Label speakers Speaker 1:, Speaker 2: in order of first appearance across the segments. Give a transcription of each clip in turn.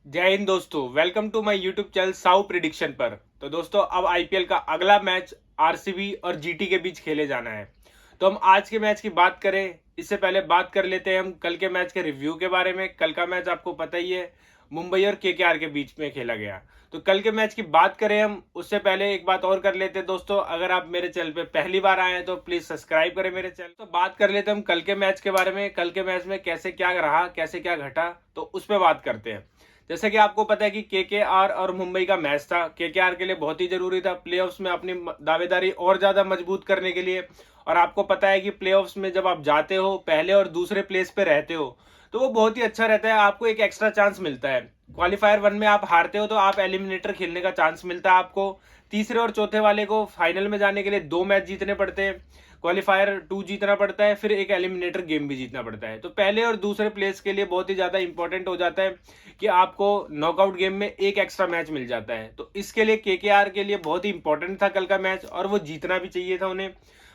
Speaker 1: जय हिंद दोस्तों, welcome to my YouTube channel साउ प्रिडिक्शन पर। तो दोस्तों, अब आईपीएल का अगला मैच आरसीबी और जीटी के बीच खेले जाना है। तो हम आज के मैच की बात करें, इससे पहले बात कर लेते हैं हम कल के मैच के रिव्यू के बारे में। कल का मैच आपको पता ही है, मुंबई और केकेआर के बीच में खेला गया। तो कल के मैच की बात करें हम, उससे पहले एक बात और कर लेते हैं दोस्तों। अगर आप मेरे चैनल पे पहली बार आए हैं तो प्लीज सब्सक्राइब करें मेरे चैनल। तो बात कर लेते हैं हम कल के मैच के बारे में। कल के मैच में कैसे क्या रहा, कैसे क्या घटा, तो उस पर बात करते हैं। जैसे कि आपको पता है कि केकेआर और मुंबई का मैच था। केकेआर के लिए बहुत ही जरूरी था प्लेऑफ्स में अपनी दावेदारी और ज्यादा मजबूत करने के लिए। और आपको पता है कि प्लेऑफ्स में जब आप जाते हो, पहले और दूसरे प्लेस पे रहते हो, तो वो बहुत ही अच्छा रहता है। आपको एक एक्स्ट्रा चांस मिलता है। क्वालिफायर 1 में आप हारते हो तो आप एलिमिनेटर खेलने का चांस मिलता है आपको। तीसरे और चौथे वाले को फाइनल में जाने के लिए 2 मैच जीतने पड़ते हैं। क्वालिफायर 2 जीतना पड़ता है, फिर एक एलिमिनेटर गेम भी जीतना पड़ता है। तो पहले और दूसरे प्लेस के लिए बहुत ही ज्यादा इंपॉर्टेंट हो जाता है कि आपको नॉकआउट गेम में एक एक्स्ट्रा मैच मिल जाता है। तो इसके लिए केकेआर के लिए बहुत ही इंपॉर्टेंट था कल का मैच, और वो जीतना भी चाहिए था उन्हें।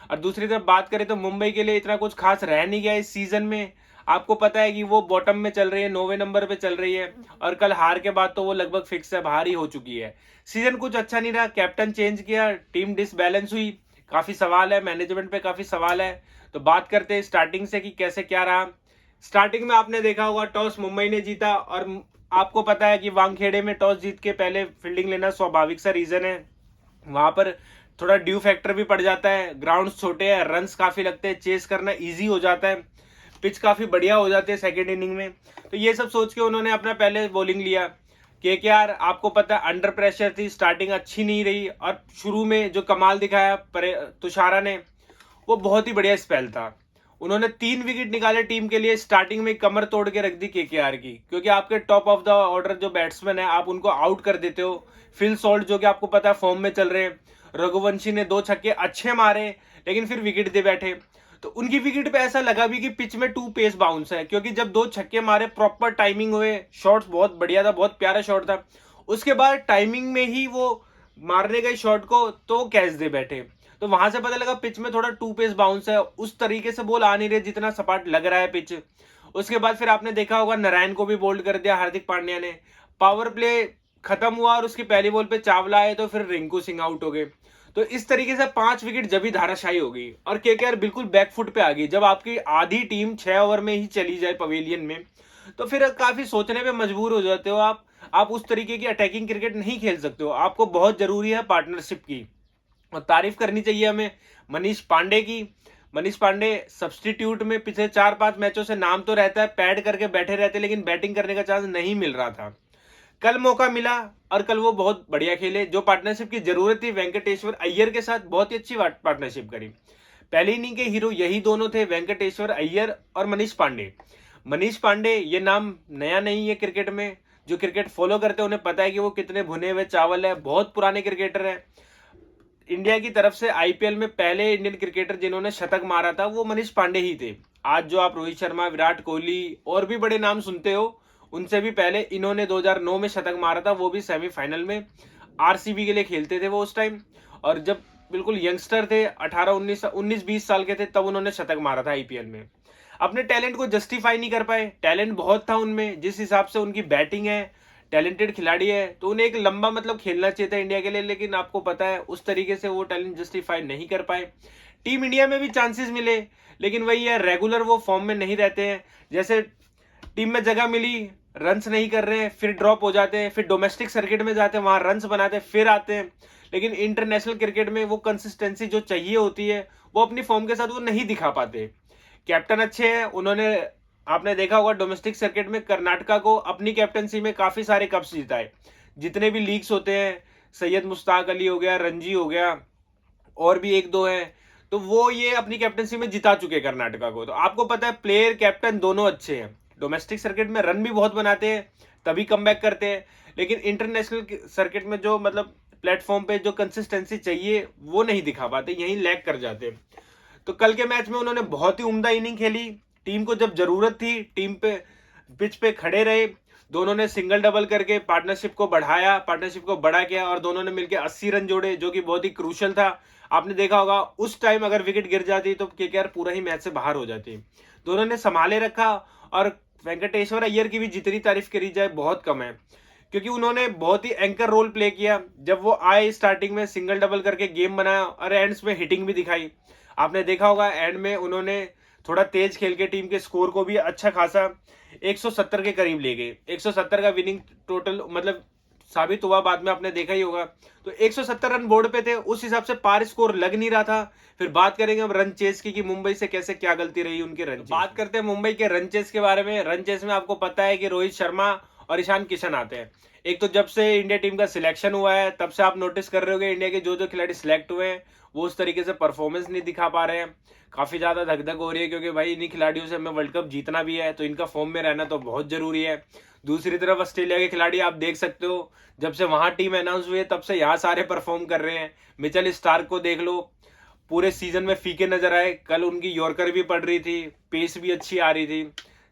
Speaker 1: और दूसरी तरफ बात करें तो मुंबई के लिए इतना कुछ खास रह नहीं गया इस सीजन में। आपको पता है कि वो बॉटम में चल रही है, 9वें नंबर पे चल रही है। और कल हार के बाद तो वो लगभग फिक्स है, बाहर ही हो चुकी है। सीजन कुछ अच्छा नहीं रहा, कैप्टन चेंज किया, टीम डिसबैलेंस हुई, काफी सवाल है, मैनेजमेंट पे काफी सवाल है। तो बात करते हैं स्टार्टिंग से कि कैसे क्या रहा। स्टार्टिंग में आपने देखा होगा, टॉस मुंबई ने जीता। और आपको पता है कि वानखेड़े में टॉस जीत के पहले फील्डिंग लेना स्वाभाविक सा रीजन है। वहां पर थोड़ा ड्यू फैक्टर भी पड़ जाता है, ग्राउंड छोटे हैं, रन्स काफी लगते हैं, चेस करना इजी हो जाता है, पिच काफी बढ़िया हो जाती है सेकेंड इनिंग में। तो ये सब सोच के उन्होंने अपना पहले बॉलिंग लिया। केकेआर आपको पता है अंडर प्रेशर थी, स्टार्टिंग अच्छी नहीं रही। और शुरू में जो कमाल दिखाया तुषारा ने, वो बहुत ही बढ़िया स्पेल था। उन्होंने 3 विकेट निकाले टीम के लिए। स्टार्टिंग में कमर तोड़ के रख दी केकेआर की, क्योंकि आपके टॉप ऑफ द ऑर्डर जो बैट्समैन है, आप उनको आउट कर देते हो। फिल सॉल्ट जो कि आपको पता है फॉर्म में चल रहे हैं, रघुवंशी ने 2 छक्के अच्छे मारे, लेकिन फिर विकेट दे बैठे। तो उनकी विकेट पे ऐसा लगा भी कि पिच में 2 पेस बाउंस है, क्योंकि जब 2 छक्के मारे, प्रॉपर टाइमिंग हुए, शॉट्स बहुत बढ़िया था, बहुत प्यारा शॉट था। उसके बाद टाइमिंग में ही वो मारने गए शॉट को तो कैच दे बैठे। तो वहां से पता लगा पिच में थोड़ा 2 पेस बाउंस है, उस तरीके से बॉल आ नहीं रहे जितना सपाट लग रहा है पिच। उसके बाद फिर आपने देखा होगा, नारायण को भी बोल्ड कर दिया हार्दिक पांड्या ने। पावर प्ले खत्म हुआ और उसकी पहली बॉल पे चावला आए, तो फिर रिंकू सिंह आउट हो गए। तो इस तरीके से 5 विकेट जब ही धाराशाही हो गई और केकेआर बिल्कुल बैकफुट पे आ गई। जब आपकी आधी टीम 6 ओवर में ही चली जाए पवेलियन में, तो फिर काफी सोचने पे मजबूर हो जाते हो आप उस तरीके की अटैकिंग क्रिकेट नहीं खेल सकते हो। आपको बहुत जरूरी है पार्टनरशिप की। और तारीफ करनी चाहिए हमें मनीष पांडे की। मनीष पांडे सब्सटीट्यूट में पिछले 4-5 मैचों से नाम तो रहता है, पैड करके बैठे रहते, लेकिन बैटिंग करने का चांस नहीं मिल रहा था। कल मौका मिला और कल वो बहुत बढ़िया खेले। जो पार्टनरशिप की जरूरत थी, वेंकटेश्वर अय्यर के साथ बहुत ही अच्छी पार्टनरशिप करी। पहली इनिंग के हीरो यही दोनों थे, वेंकटेश्वर अय्यर और मनीष पांडे। मनीष पांडे ये नाम नया नहीं है क्रिकेट में। जो क्रिकेट फॉलो करते हैं उन्हें पता है कि वो कितने भुने हुए चावल है, बहुत पुराने क्रिकेटर है। इंडिया की तरफ से आईपीएल में पहले इंडियन क्रिकेटर जिन्होंने शतक मारा था, वो मनीष पांडे ही थे। आज जो आप रोहित शर्मा, विराट कोहली और भी बड़े नाम सुनते हो, उनसे भी पहले इन्होंने 2009 में शतक मारा था, वो भी सेमीफाइनल में। आरसीबी के लिए खेलते थे वो उस टाइम, और जब बिल्कुल यंगस्टर थे, 18-19 20 साल के थे, तब उन्होंने शतक मारा था आईपीएल में। अपने टैलेंट को जस्टिफाई नहीं कर पाए। टैलेंट बहुत था उनमें, जिस हिसाब से उनकी बैटिंग है, टैलेंटेड खिलाड़ी है, तो उन्हें एक लंबा मतलब खेलना चाहिए था इंडिया के लिए। लेकिन आपको पता है उस तरीके से वो टैलेंट जस्टिफाई नहीं कर पाए। टीम इंडिया में भी चांसेस मिले, लेकिन वही है, रेगुलर वो फॉर्म में नहीं रहते हैं। जैसे टीम में जगह मिली, रन्स नहीं कर रहे हैं, फिर ड्रॉप हो जाते हैं, फिर डोमेस्टिक सर्किट में जाते हैं, वहां रन्स बनाते हैं, फिर आते हैं। लेकिन इंटरनेशनल क्रिकेट में वो कंसिस्टेंसी जो चाहिए होती है, वो अपनी फॉर्म के साथ वो नहीं दिखा पाते। कैप्टन अच्छे हैं उन्होंने, आपने देखा होगा डोमेस्टिक सर्किट में कर्नाटका को अपनी कैप्टनसी में काफी सारे कप्स जिताए। जितने भी लीग्स होते हैं, सैयद मुश्ताक अली हो गया, रणजी हो गया, और भी एक दो हैं, तो वो ये अपनी कैप्टनसी में जिता चुके हैं कर्नाटका को। तो आपको पता है प्लेयर कैप्टन दोनों अच्छे हैं। डोमेस्टिक सर्किट में रन भी बहुत बनाते हैं, तभी कम करते हैं। लेकिन इंटरनेशनल सर्किट में जो मतलब प्लेटफॉर्म पे जो कंसिस्टेंसी चाहिए, वो नहीं दिखा पाते, यहीं लैग कर जाते हैं। तो कल के मैच में उन्होंने बहुत ही उम्दा इनिंग खेली। टीम को जब जरूरत थी, टीम पे पिच पे खड़े रहे। दोनों ने सिंगल डबल करके पार्टनरशिप को बढ़ाया, पार्टनरशिप को बड़ा किया, और दोनों ने मिलकर 80 रन जोड़े, जो कि बहुत ही क्रूशल था। आपने देखा होगा उस टाइम अगर विकेट गिर जाती तो केकेआर पूरा ही मैच से बाहर हो जाती। दोनों ने संभाले रखा, और वेंकटेश्वर अय्यर की भी जितनी तारीफ करी जाए बहुत कम है, क्योंकि उन्होंने बहुत ही एंकर रोल प्ले किया। जब वो आए स्टार्टिंग में सिंगल डबल करके गेम बनाया और एंड्स में हिटिंग भी दिखाई। आपने देखा होगा एंड में उन्होंने थोड़ा तेज खेल के टीम के स्कोर को भी अच्छा खासा 170 के करीब ले गए। 170 का विनिंग टोटल मतलब साबित हुआ, बाद में आपने देखा ही होगा। तो 170 रन बोर्ड पे थे, उस हिसाब से पार स्कोर लग नहीं रहा था। फिर बात करेंगे हम रन चेस की कि मुंबई से कैसे क्या गलती रही उनके रन। बात करते हैं मुंबई के रन चेस के बारे में। रन चेस में आपको पता है कि रोहित शर्मा और ईशान किशन आते हैं। एक तो जब से इंडिया टीम का सिलेक्शन हुआ है तब से आप नोटिस कर रहे होगे इंडिया के जो जो खिलाड़ी सिलेक्ट हुए हैं वो उस तरीके से परफॉर्मेंस नहीं दिखा पा रहे हैं। काफी ज्यादा धक धक हो रही है, क्योंकि भाई इन्हीं खिलाड़ियों से हमें वर्ल्ड कप जीतना भी है, तो इनका फॉर्म में रहना तो बहुत जरूरी है। दूसरी तरफ ऑस्ट्रेलिया के खिलाड़ी आप देख सकते हो, जब से वहां टीम अनाउंस हुई है तब से यहाँ सारे परफॉर्म कर रहे हैं। मिचेल स्टार्क को देख लो, पूरे सीजन में फीके नजर आए। कल उनकी यॉर्कर भी पड़ रही थी, पेस भी अच्छी आ रही थी।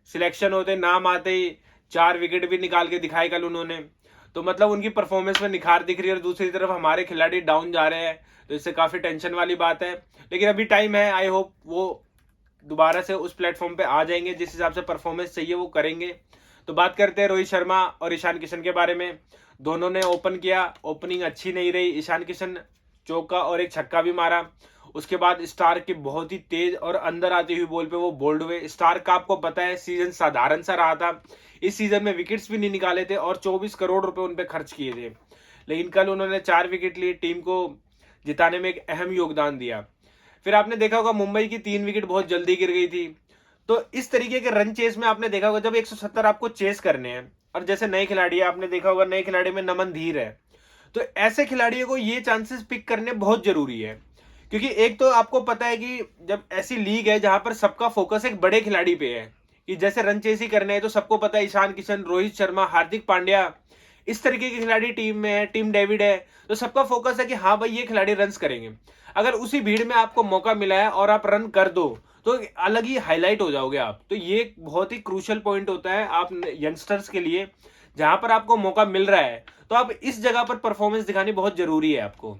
Speaker 1: सिलेक्शन होते नाम आते ही 4 विकेट भी निकाल के दिखाए कल उन्होंने। तो मतलब उनकी परफॉर्मेंस में निखार दिख रही है। और दूसरी तरफ हमारे खिलाड़ी डाउन जा रहे हैं, तो इससे काफी टेंशन वाली बात है। लेकिन अभी टाइम है, आई होप वो दोबारा से उस प्लेटफॉर्म पे आ जाएंगे, जिस हिसाब से परफॉर्मेंस चाहिए वो करेंगे। तो बात करते हैं रोहित शर्मा और ईशान किशन के बारे में। दोनों ने ओपन किया, ओपनिंग अच्छी नहीं रही। ईशान किशन चौका और एक छक्का भी मारा। उसके बाद स्टार्क की बहुत ही तेज और अंदर आती हुई बॉल पे वो बोल्ड हुए। स्टार्क का आपको पता है सीजन साधारण सा रहा था, इस सीजन में विकेट्स भी नहीं निकाले थे और 24 करोड़ रुपए उन पे खर्च किए थे। लेकिन कल उन्होंने 4 विकेट लिए, टीम को जिताने में एक अहम योगदान दिया। फिर आपने देखा होगा मुंबई की 3 विकेट बहुत जल्दी गिर गई थी। तो इस तरीके के रन चेस में आपने देखा होगा जब 170 आपको चेस करने हैं, और जैसे नए खिलाड़ी है, आपने देखा होगा नए खिलाड़ी में नमन धीर है, तो ऐसे खिलाड़ियों को ये चांसेस पिक करने बहुत जरूरी है। क्योंकि एक तो आपको पता है कि जब ऐसी लीग है जहां पर सबका फोकस एक बड़े खिलाड़ी पे है, कि जैसे रन चेस ही करने हैं, तो सबको पता है ईशान किशन, रोहित शर्मा, हार्दिक पांड्या, इस तरीके के खिलाड़ी टीम में है, टीम डेविड है, तो सबका फोकस है कि हाँ भाई ये खिलाड़ी रन करेंगे। अगर उसी भीड़ में आपको मौका मिला है और आप रन कर दो तो अलग ही हाईलाइट हो जाओगे आप। तो ये एक बहुत ही क्रूशियल पॉइंट होता है आप यंगस्टर्स के लिए, जहां पर आपको मौका मिल रहा है तो आप इस जगह पर परफॉर्मेंस दिखानी बहुत जरूरी है आपको।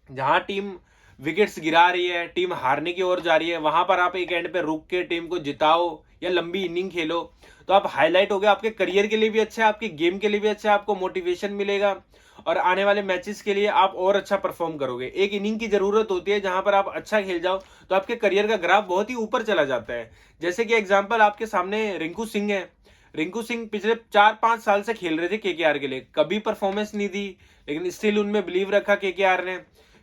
Speaker 1: जहां टीम विकेट्स गिरा रही है, टीम हारने की ओर जा रही है, वहां पर आप एक एंड पे रुक के टीम को जिताओ या लंबी इनिंग खेलो, तो आप हाईलाइट हो गए। आपके करियर के लिए भी अच्छा है, आपके गेम के लिए भी अच्छा है, आपको मोटिवेशन मिलेगा और आने वाले मैचेस के लिए आप और अच्छा परफॉर्म करोगे। एक इनिंग की जरूरत होती है जहां पर आप अच्छा खेल जाओ तो आपके करियर का ग्राफ बहुत ही ऊपर चला जाता है। जैसे कि एग्जांपल आपके सामने रिंकू सिंह है। रिंकू सिंह पिछले 4-5 साल से खेल रहे थे केकेआर के लिए, कभी परफॉर्मेंस नहीं दी, लेकिन स्टिल उनमें बिलीव रखा केकेआर ने।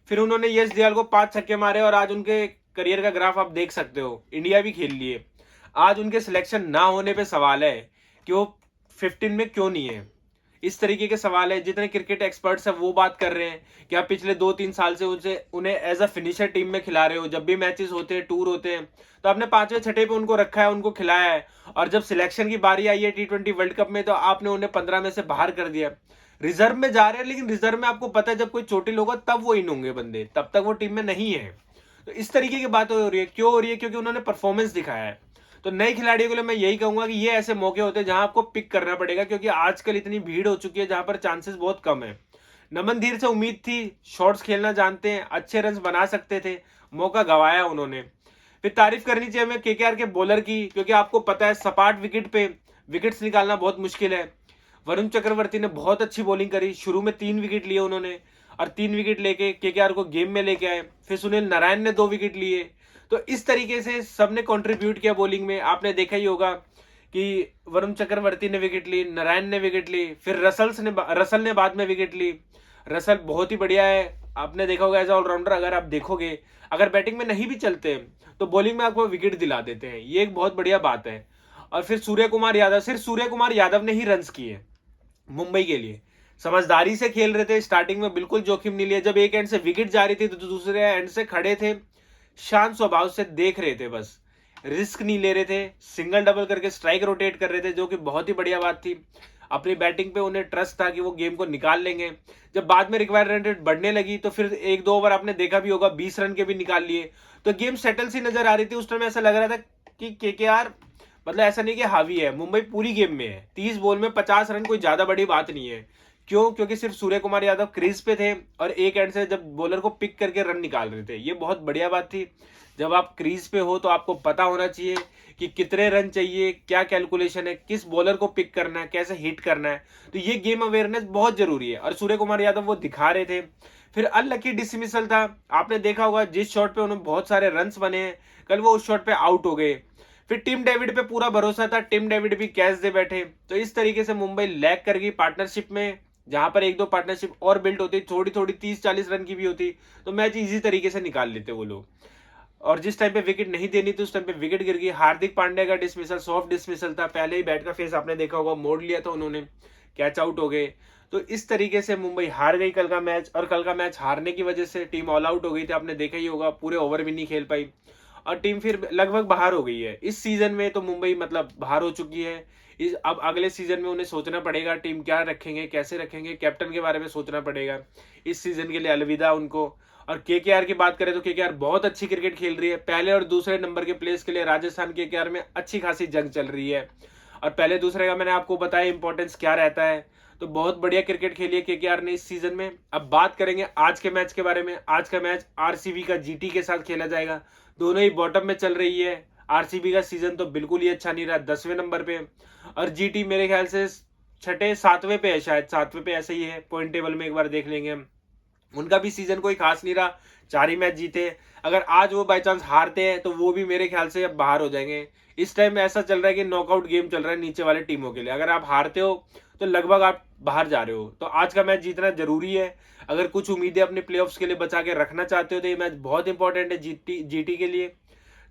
Speaker 1: फिर उन्होंने यश दयाल को 5 छक्के मारे और आज उनके करियर का ग्राफ आप देख सकते हो। इंडिया भी खेल लिए, आज उनके सिलेक्शन ना होने पे सवाल है कि वो 15 में क्यों नहीं है। इस तरीके के सवाल है। जितने क्रिकेट एक्सपर्ट्स हैं वो बात कर रहे हैं कि आप पिछले 2-3 साल से उन्हें एज अ फिनिशर टीम में खिला रहे हो। जब भी मैचेस होते हैं, टूर होते हैं, तो आपने 5वें 6ठे पे उनको रखा है, उनको खिलाया है। और जब सिलेक्शन की बारी आई है T20 वर्ल्ड कप में, तो आपने उन्हें 15 में से बाहर कर दिया। रिजर्व में जा रहे हैं, लेकिन रिजर्व में आपको पता है जब कोई चोटिल होगा तब वो इन होंगे बंदे, तब तक वो टीम में नहीं है। तो इस तरीके की बात हो रही है। क्यों हो रही है? क्योंकि उन्होंने परफॉर्मेंस दिखाया है। तो नए खिलाड़ियों के लिए मैं यही कहूंगा कि ये ऐसे मौके होते हैं जहां आपको पिक करना पड़ेगा, क्योंकि आजकल इतनी भीड़ हो चुकी है जहां पर चांसेस बहुत कम है। नमन धीर से उम्मीद थी, शॉट्स खेलना जानते हैं, अच्छे रन बना सकते थे, मौका गंवाया उन्होंने। फिर तारीफ करनी चाहिए हमें केकेआर के बॉलर की, क्योंकि आपको पता है सपाट विकेट पे विकेट्स निकालना बहुत मुश्किल है। वरुण चक्रवर्ती ने बहुत अच्छी बॉलिंग करी, शुरू में 3 विकेट लिए उन्होंने और 3 विकेट लेके केकेआर को गेम में लेके आए। फिर सुनील नारायण ने 2 विकेट लिए। तो इस तरीके से सबने कंट्रीब्यूट किया बॉलिंग में। आपने देखा ही होगा कि वरुण चक्रवर्ती ने विकेट ली, नारायण ने विकेट ली, फिर रसल ने बाद में विकेट ली। रसल बहुत ही बढ़िया है, आपने देखा होगा एज ऑलराउंडर। अगर आप देखोगे, अगर बैटिंग में नहीं भी चलते तो बॉलिंग में आपको विकेट दिला देते हैं, ये एक बहुत बढ़िया बात है। और फिर सूर्य कुमार यादव, सिर्फ सूर्य कुमार यादव ने ही रन्स किए मुंबई के लिए। समझदारी से खेल रहे थे, स्टार्टिंग में बिल्कुल जोखिम नहीं लिया। जब एक एंड से विकेट जा रही थी तो दूसरे एंड से खड़े थे, शांत स्वभाव से देख रहे थे, बस रिस्क नहीं ले रहे थे। सिंगल डबल करके स्ट्राइक रोटेट कर रहे थे, जो कि बहुत ही बढ़िया बात थी। अपनी बैटिंग पे उन्हें ट्रस्ट था कि वो गेम को निकाल लेंगे। जब बाद में रिक्वायर्ड रन रेट बढ़ने लगी तो फिर 1-2 ओवर आपने देखा भी होगा 20 रन के भी निकाल लिए, तो गेम सेटल सी नजर आ रही थी। उस टाइम ऐसा लग रहा था कि केकेआर मतलब ऐसा नहीं कि हावी है, मुंबई पूरी गेम में है। 30 बॉल में 50 रन कोई ज्यादा बड़ी बात नहीं है। क्यों? क्योंकि सिर्फ सूर्य कुमार यादव क्रीज पे थे और एक एंड से जब बॉलर को पिक करके रन निकाल रहे थे, ये बहुत बढ़िया बात थी। जब आप क्रीज पे हो तो आपको पता होना चाहिए कि कितने रन चाहिए, क्या कैलकुलेशन है, किस बॉलर को पिक करना है, कैसे हिट करना है। तो ये गेम अवेयरनेस बहुत जरूरी है और सूर्य कुमार यादव वो दिखा रहे थे। फिर अनलकी डिसमिसल था, आपने देखा होगा जिस शॉट पे उन्होंने बहुत सारे रन्स बने हैं, कल वो उस शॉट पे आउट हो गए। फिर टिम डेविड पे पूरा भरोसा था, टिम डेविड भी कैच दे बैठे। तो इस तरीके से मुंबई लैग कर गई पार्टनरशिप में, जहां पर एक दो पार्टनरशिप और बिल्ड होती, थोड़ी थोड़ी 30-40 रन की भी होती, तो मैच इजी तरीके से निकाल लेते वो लोग। और जिस टाइम पे विकेट नहीं देनी थी उस टाइम पे विकेट गिर गई। हार्दिक पांड्या का डिसमिसल सॉफ्ट डिसमिसल था, पहले ही बैट का फेस आपने देखा होगा, मोड़ लिया था उन्होंने, कैच आउट हो गए। तो इस तरीके से मुंबई हार गई कल का मैच, और कल का मैच हारने की वजह से टीम ऑल आउट हो गई थी, आपने देखा ही होगा, पूरे ओवर भी नहीं खेल पाई और टीम फिर लगभग बाहर हो गई है इस सीजन में। तो मुंबई मतलब बाहर हो चुकी है। इस अब अगले सीजन में उन्हें सोचना पड़ेगा टीम क्या रखेंगे, कैसे रखेंगे, कैप्टन के बारे में सोचना पड़ेगा। इस सीजन के लिए अलविदा उनको। और केकेआर की बात करें तो केकेआर बहुत अच्छी क्रिकेट खेल रही है, पहले और दूसरे नंबर के प्लेस के लिए राजस्थान केकेआर में अच्छी खासी जंग चल रही है। और पहले दूसरे का मैंने आपको बताया इंपॉर्टेंस क्या रहता है। तो बहुत बढ़िया क्रिकेट खेली है केकेआर ने इस सीजन में। अब बात करेंगे आज के मैच के बारे में। आज का मैच आरसीबी का जीटी के साथ खेला जाएगा। दोनों ही बॉटम में चल रही है। आरसीबी का सीजन तो बिल्कुल ही अच्छा नहीं रहा, 10वें नंबर पे, और जीटी मेरे ख्याल से छठे 7वें पे है, शायद 7वें पे ऐसे ही है पॉइंट टेबल में, एक बार देख लेंगे हम। उनका भी सीजन कोई खास नहीं रहा, 4 ही मैच जीते। अगर आज वो बाई चांस हारते हैं तो वो भी मेरे ख्याल से अब बाहर हो जाएंगे। इस टाइम ऐसा चल रहा है कि नॉकआउट गेम चल रहा है नीचे वाले टीमों के लिए, अगर आप हारते हो तो लगभग आप बाहर जा रहे हो। तो आज का मैच जीतना जरूरी है। अगर कुछ उम्मीदें अपने प्लेऑफ्स के लिए बचा के रखना चाहते हो तो ये मैच बहुत इंपॉर्टेंट है जीटी के लिए।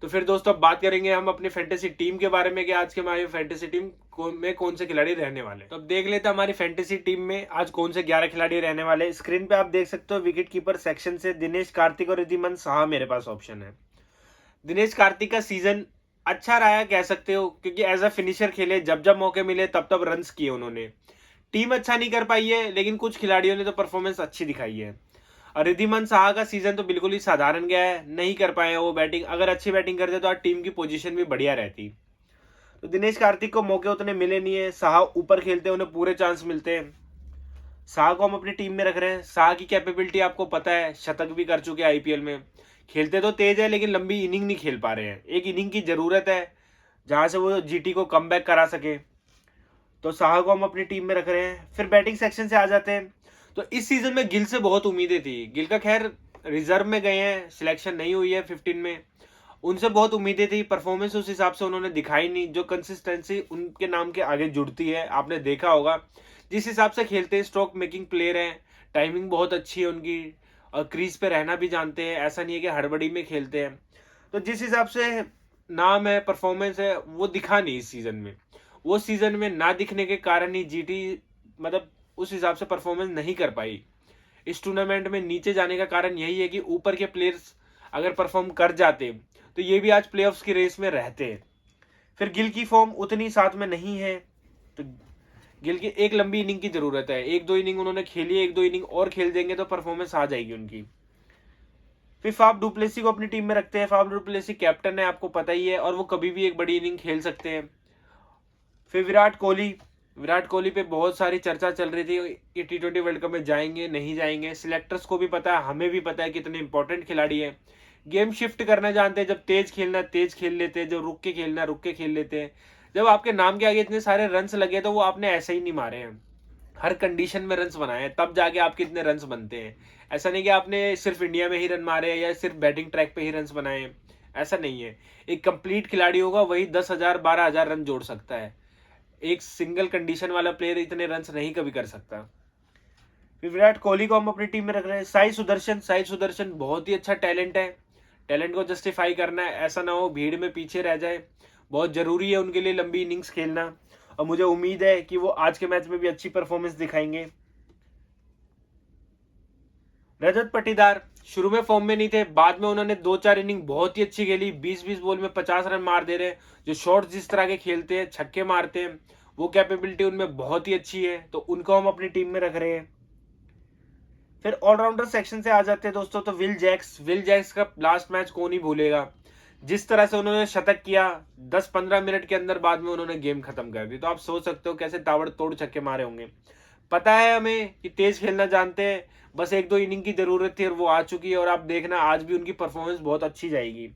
Speaker 1: तो फिर दोस्तों अब बात करेंगे हम अपनी फैंटेसी टीम के बारे में कि आज के हमारी फैंटेसी टीम में कौन से खिलाड़ी रहने वाले। तो अब देख लेते हैं हमारी फैंटेसी टीम में आज कौन से 11 खिलाड़ी रहने वाले। स्क्रीन पे आप देख सकते हो विकेट कीपर सेक्शन से दिनेश कार्तिक और रिद्धिमान साहा मेरे पास ऑप्शन है। दिनेश कार्तिक का सीजन अच्छा रहा है कह सकते हो, क्योंकि एज अ फिनिशर खेले, जब जब मौके मिले तब तब रन्स किए उन्होंने। टीम अच्छा नहीं कर पाई है लेकिन कुछ खिलाड़ियों ने तो परफॉर्मेंस अच्छी दिखाई है। और रिद्धिमान साहा का सीजन तो बिल्कुल ही साधारण गया है, नहीं कर पाए वो बैटिंग। अगर अच्छी बैटिंग करते तो आज टीम की पोजीशन भी बढ़िया रहती। तो दिनेश कार्तिक को मौके उतने मिले नहीं है। साहा ऊपर खेलते हैं, उन्हें पूरे चांस मिलते हैं। साहा को हम अपनी टीम में रख रहे हैं। साहा की कैपेबिलिटी आपको पता है, शतक भी कर चुके हैं आईपीएल में। खेलते तो तेज है लेकिन लंबी इनिंग नहीं खेल पा रहे हैं। एक इनिंग की जरूरत है जहां से वो जीटी को कमबैक करा सके। तो साहा को हम अपनी टीम में रख रहे हैं। फिर बैटिंग सेक्शन से आ जाते हैं। तो इस सीजन में गिल से बहुत उम्मीदें थी। गिल का खैर रिजर्व में गए हैं, सिलेक्शन नहीं हुई है 15 में। उनसे बहुत उम्मीदें थी, परफॉर्मेंस उस हिसाब से उन्होंने दिखाई नहीं, जो कंसिस्टेंसी उनके नाम के आगे जुड़ती है। आपने देखा होगा जिस हिसाब से खेलते हैं, स्ट्रोक मेकिंग प्लेयर हैं, टाइमिंग बहुत अच्छी है उनकी, और क्रीज पे रहना भी जानते हैं, ऐसा नहीं है कि हड़बड़ी में खेलते हैं। तो जिस हिसाब से नाम है, परफॉर्मेंस है, वो दिखा नहीं इस सीजन में। वो सीजन में ना दिखने के कारण ही जीटी मतलब उस हिसाब से परफॉर्मेंस नहीं कर पाई। इस टूर्नामेंट में नीचे जाने का कारण यही है कि ऊपर के प्लेयर्स अगर परफॉर्म कर जाते तो ये भी आज प्लेऑफ्स की रेस में रहते हैं। फिर गिल की फॉर्म उतनी साथ में नहीं है, तो गिल की एक लंबी इनिंग की जरूरत है। 1-2 इनिंग उन्होंने खेली है, 1-2 इनिंग और खेल देंगे तो परफॉर्मेंस आ जाएगी उनकी। फिर फाफ डुप्लेसी को अपनी टीम में रखते हैं। फाफ डुप्लेसी कैप्टन है, आपको पता ही है, और वो कभी भी एक बड़ी इनिंग खेल सकते हैं। फिर विराट कोहली पे बहुत सारी चर्चा चल रही थी कि T20 वर्ल्ड कप में जाएंगे नहीं जाएंगे। सिलेक्टर्स को भी पता है, हमें भी पता है कितने इंपॉर्टेंट खिलाड़ी है। गेम शिफ्ट करना जानते हैं, जब तेज खेलना तेज खेल लेते हैं, जब रुक के खेलना रुक के खेल लेते हैं। जब आपके नाम के आगे इतने सारे रन्स लगे तो वो आपने ऐसे ही नहीं मारे हैं, हर कंडीशन में रन्स बनाए हैं, तब जाके आपके इतने रन्स बनते हैं। ऐसा नहीं कि आपने सिर्फ इंडिया में ही रन मारे हैं या सिर्फ बैटिंग ट्रैक पे ही रन्स बनाए हैं, ऐसा नहीं है। एक कंप्लीट खिलाड़ी होगा वही 10,000 12,000 रन जोड़ सकता है। एक सिंगल कंडीशन वाला प्लेयर इतने रन्स नहीं कभी कर सकता। फिर विराट कोहली को हम अपनी टीम में रख रहे हैं। साई सुदर्शन बहुत ही अच्छा टैलेंट है, टैलेंट को जस्टिफाई करना है, ऐसा ना हो भीड़ में पीछे रह जाए। बहुत जरूरी है उनके लिए लंबी इनिंग्स खेलना, और मुझे उम्मीद है कि वो आज के मैच में भी अच्छी परफॉर्मेंस दिखाएंगे। रजत पाटीदार शुरू में फॉर्म में नहीं थे, बाद में उन्होंने 2-4 इनिंग बहुत ही अच्छी खेली। 20-20 बॉल में 50 रन मार दे रहे हैं। जो शॉट्स जिस तरह के खेलते हैं, छक्के मारते हैं, वो कैपेबिलिटी उनमें बहुत ही अच्छी है, तो उनको हम अपनी टीम में रख रहे हैं। फिर ऑलराउंडर सेक्शन से आ जाते हैं दोस्तों। तो विल जैक्स का लास्ट मैच कौन ही भूलेगा, जिस तरह से उन्होंने शतक किया 10-15 मिनट के अंदर, बाद में उन्होंने गेम खत्म कर दी। तो आप सोच सकते हो कैसे ताबड़तोड़ छक्के मारे होंगे। पता है हमें कि तेज खेलना जानते हैं, बस 1-2 इनिंग की जरूरत थी और वो आ चुकी है, और आप देखना आज भी उनकी परफॉर्मेंस बहुत अच्छी जाएगी।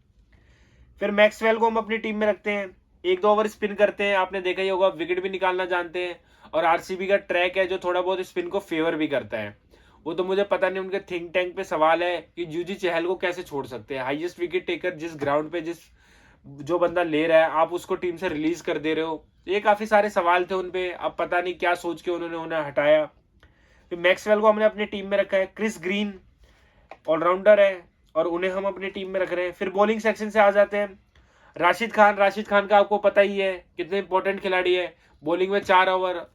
Speaker 1: फिर मैक्सवेल को हम अपनी टीम में रखते हैं, 1-2 ओवर स्पिन करते हैं, आपने देखा ही होगा, विकेट भी निकालना जानते हैं। और आरसीबी का ट्रैक है जो थोड़ा बहुत स्पिन को फेवर भी करता है। वो तो मुझे पता नहीं, उनके थिंक टैंक पे सवाल है कि यूजी चहल को कैसे छोड़ सकते हैं। हाईएस्ट विकेट टेकर जिस ग्राउंड पे जिस जो बंदा ले रहा है, आप उसको टीम से रिलीज कर दे रहे हो। ये काफी सारे सवाल थे उनपे, अब पता नहीं क्या सोच के उन्होंने उन्हें हटाया। फिर मैक्सवेल को हमने अपनी टीम में रखा है। क्रिस ग्रीन ऑलराउंडर है और उन्हें हम अपनी टीम में रख रहे हैं। फिर बॉलिंग सेक्शन से आ जाते हैं। राशिद खान का आपको पता ही है कितने इंपॉर्टेंट खिलाड़ी है। बॉलिंग में 4 ओवर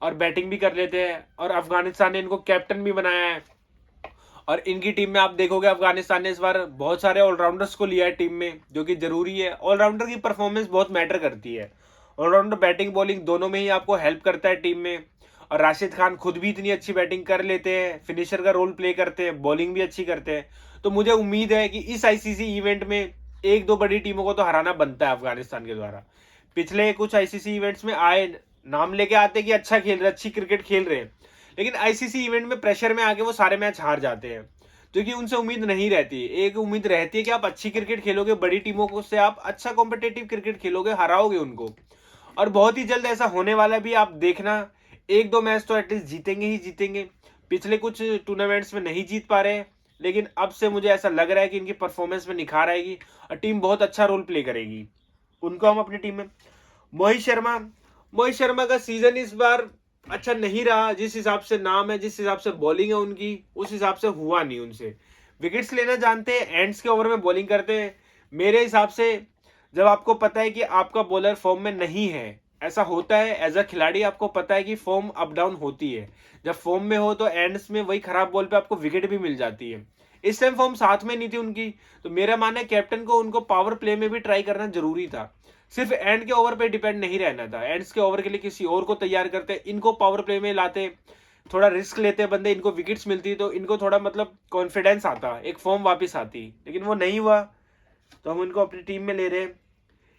Speaker 1: और बैटिंग भी कर लेते हैं, और अफगानिस्तान ने इनको कैप्टन भी बनाया है। और इनकी टीम में आप देखोगे, अफगानिस्तान ने इस बार बहुत सारे ऑलराउंडर्स को लिया है टीम में, जो कि जरूरी है। ऑलराउंडर की परफॉर्मेंस बहुत मैटर करती है। ऑलराउंडर बैटिंग बॉलिंग दोनों में ही आपको हेल्प करता है टीम में। और राशिद खान खुद भी इतनी अच्छी बैटिंग कर लेते हैं, फिनिशर का रोल प्ले करते हैं, बॉलिंग भी अच्छी करते हैं। तो मुझे उम्मीद है कि इस आईसीसी इवेंट में 1-2 बड़ी टीमों को तो हराना बनता है अफगानिस्तान के द्वारा। पिछले कुछ आईसीसी इवेंट्स में आए, नाम लेके आते कि अच्छा खेल रहे, अच्छी क्रिकेट खेल रहे हैं, लेकिन आईसीसी इवेंट में प्रेशर में आके वो सारे मैच हार जाते हैं, क्योंकि उनसे उम्मीद नहीं रहती। एक उम्मीद रहती है कि आप अच्छी क्रिकेट खेलोगे, बड़ी टीमों को से आप अच्छा कॉम्पिटेटिव क्रिकेट खेलोगे, हराओगे उनको। और बहुत ही जल्द ऐसा होने वाला भी, आप देखना। 1-2 मैच तो एटलीस्ट जीतेंगे ही जीतेंगे। पिछले कुछ टूर्नामेंट्स में नहीं जीत पा रहे, लेकिन अब से मुझे ऐसा लग रहा है कि इनकी परफॉर्मेंस में निखार आएगी और टीम बहुत अच्छा रोल प्ले करेगी। उनको हम अपनी टीम में। मोहित शर्मा का सीजन इस बार अच्छा नहीं रहा। जिस हिसाब से नाम है, जिस हिसाब से बॉलिंग है उनकी, उस हिसाब से हुआ नहीं उनसे। विकेट्स लेना जानते हैं, एंड्स के ओवर में बॉलिंग करते हैं। मेरे हिसाब से जब आपको पता है कि आपका बॉलर फॉर्म में नहीं है, ऐसा होता है एज अ खिलाड़ी, आपको पता है कि फॉर्म अप डाउन होती है। जब फॉर्म में हो तो एंड्स में वही खराब बॉल पे आपको विकेट भी मिल जाती है। इस टाइम फॉर्म साथ में नहीं थी उनकी, तो मेरा मानना है कैप्टन को उनको पावर प्ले में भी ट्राई करना जरूरी था। सिर्फ एंड के ओवर पे डिपेंड नहीं रहना था। एंड्स के ओवर के लिए किसी और को तैयार करते, इनको पावर प्ले में लाते, थोड़ा रिस्क लेते बंदे, इनको विकेट्स मिलती तो इनको थोड़ा मतलब कॉन्फिडेंस आता, एक फॉर्म वापस आती, लेकिन वो नहीं हुआ। तो हम इनको अपनी टीम में ले रहे हैं।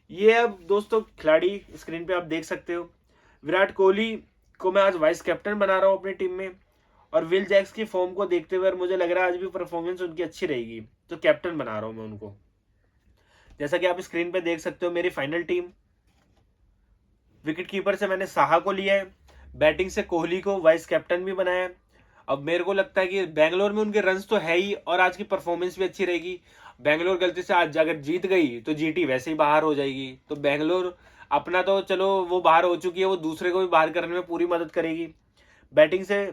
Speaker 1: ये अब दोस्तों खिलाड़ी स्क्रीन पे आप देख सकते हो। विराट कोहली को मैं आज वाइस कैप्टन बना रहा हूँ अपनी टीम में। और विल जैक्स की फॉर्म को देखते हुए मुझे लग रहा है आज भी परफॉर्मेंस उनकी अच्छी रहेगी, तो कैप्टन बना रहा हूँ मैं उनको। जैसा कि आप स्क्रीन पे देख सकते हो मेरी फाइनल टीम। विकेट कीपर से मैंने साहा को लिया है, बैटिंग से कोहली को वाइस कैप्टन भी बनाया है। अब मेरे को लगता है कि बेंगलोर में उनके रन्स तो है ही, और आज की परफॉर्मेंस भी अच्छी रहेगी। बेंगलोर गलती से आज अगर जीत गई तो जीटी वैसे ही बाहर हो जाएगी। तो बेंगलोर अपना तो चलो वो बाहर हो चुकी है, वो दूसरे को भी बाहर करने में पूरी मदद करेगी। बैटिंग से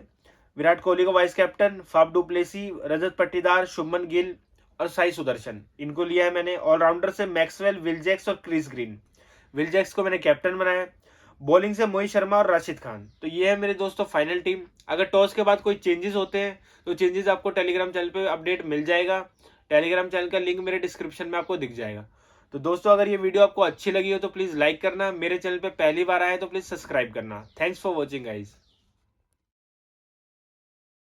Speaker 1: विराट कोहली को vice captain, Faf du Plessis, Rajat Patidar, Shubman Gill और साई सुदर्शन, इनको लिया है मैंने। ऑलराउंडर से मैक्सवेल, विल जैक्स और क्रिस ग्रीन। विल जैक्स को मैंने कैप्टन बनाया। बॉलिंग से मोहित शर्मा और राशिद खान। तो ये है मेरे दोस्तों फाइनल टीम। अगर टॉस के बाद कोई चेंजेस होते हैं तो चेंजेस आपको टेलीग्राम चैनल पे अपडेट मिल जाएगा। टेलीग्राम चैनल का लिंक मेरे डिस्क्रिप्शन में आपको दिख जाएगा। तो दोस्तों अगर ये वीडियो आपको अच्छी लगी हो तो प्लीज़ लाइक करना। मेरे चैनल पे पहली बार आए तो प्लीज़ सब्सक्राइब करना। Thanks for watching guys.